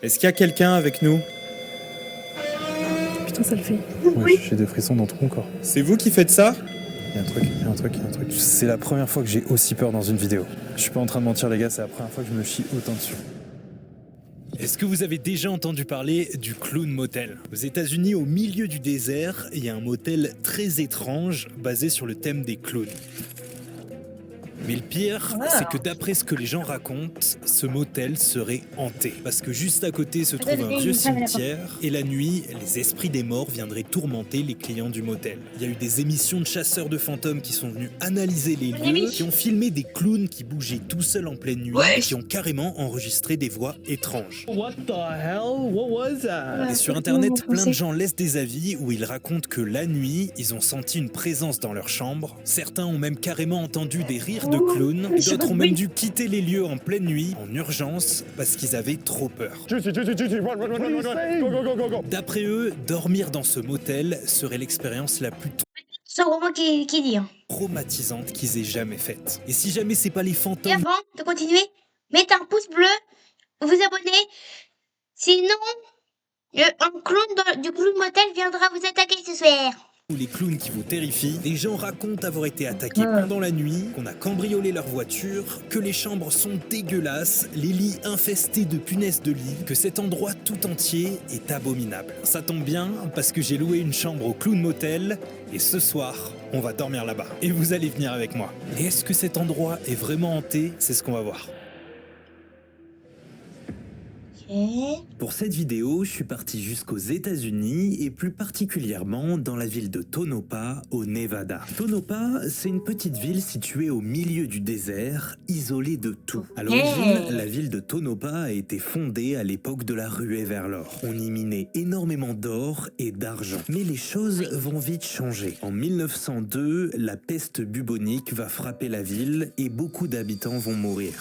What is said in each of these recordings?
Est-ce qu'il y a quelqu'un avec nous? Putain, ça le fait. Ouais, j'ai des frissons dans tout mon corps. C'est vous qui faites ça? Il y a un truc, il y a un truc, il y a un truc. C'est la première fois que j'ai aussi peur dans une vidéo. Je suis pas en train de mentir les gars, c'est la première fois que je me chie autant dessus. Est-ce que vous avez déjà entendu parler du Clown Motel? Aux États-Unis, au milieu du désert, il y a un motel très étrange basé sur le thème des clowns. Mais le pire, c'est que d'après ce que les gens racontent, ce motel serait hanté. Parce que juste à côté se trouve un vieux cimetière, et la nuit, les esprits des morts viendraient tourmenter les clients du motel. Il y a eu des émissions de chasseurs de fantômes qui sont venus analyser les lieux, qui ont filmé des clowns qui bougeaient tout seuls en pleine nuit, et qui ont carrément enregistré des voix étranges. What the hell? What was that? Et sur internet, plein de gens laissent des avis où ils racontent que la nuit, ils ont senti une présence dans leur chambre. Certains ont même carrément entendu des rires de clowns. D'autres ont même dû quitter les lieux en pleine nuit, en urgence, parce qu'ils avaient trop peur. D'après eux, dormir dans ce motel serait l'expérience la plus C'est vraiment qui dit. traumatisante qu'ils aient jamais faite. Et si jamais c'est pas les Et fantômes avant de continuer, mettez un pouce bleu, vous abonnez. Sinon, un clown du clown motel viendra vous attaquer ce soir. ou les clowns qui vous terrifient, les gens racontent avoir été attaqués pendant la nuit, qu'on a cambriolé leur voiture, que les chambres sont dégueulasses, les lits infestés de punaises de lit, que cet endroit tout entier est abominable. Ça tombe bien, parce que j'ai loué une chambre au Clown Motel, et ce soir, on va dormir là-bas. Et vous allez venir avec moi. Et est-ce que cet endroit est vraiment hanté? C'est ce qu'on va voir. Pour cette vidéo, je suis parti jusqu'aux États-Unis et plus particulièrement dans la ville de Tonopah, au Nevada. Tonopah, c'est une petite ville située au milieu du désert, isolée de tout. À l'origine, la ville de Tonopah a été fondée à l'époque de la ruée vers l'or. On y minait énormément d'or et d'argent. Mais les choses vont vite changer. En 1902, la peste bubonique va frapper la ville et beaucoup d'habitants vont mourir.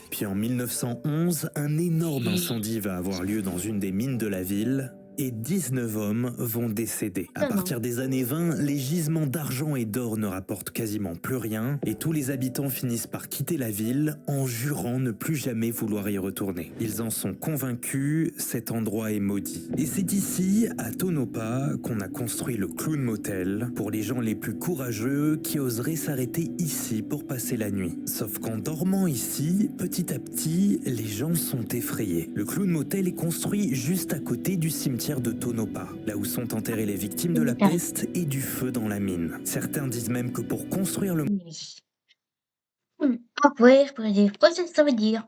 Puis en 1911, un énorme incendie va avoir lieu dans une des mines de la ville et 19 hommes vont décéder. À partir des années 20, les gisements d'argent et d'or ne rapportent quasiment plus rien et tous les habitants finissent par quitter la ville en jurant ne plus jamais vouloir y retourner. Ils en sont convaincus, cet endroit est maudit. Et c'est ici, à Tonopah, qu'on a construit le Clown Motel pour les gens les plus courageux qui oseraient s'arrêter ici pour passer la nuit. Sauf qu'en dormant ici, petit à petit, les gens sont effrayés. Le Clown Motel est construit juste à côté du cimetière de Tonopah, là où sont enterrées les victimes de la peste et du feu dans la mine. Certains disent même que pour construire le Ah ouais, je pourrais dire quoi ça veut dire.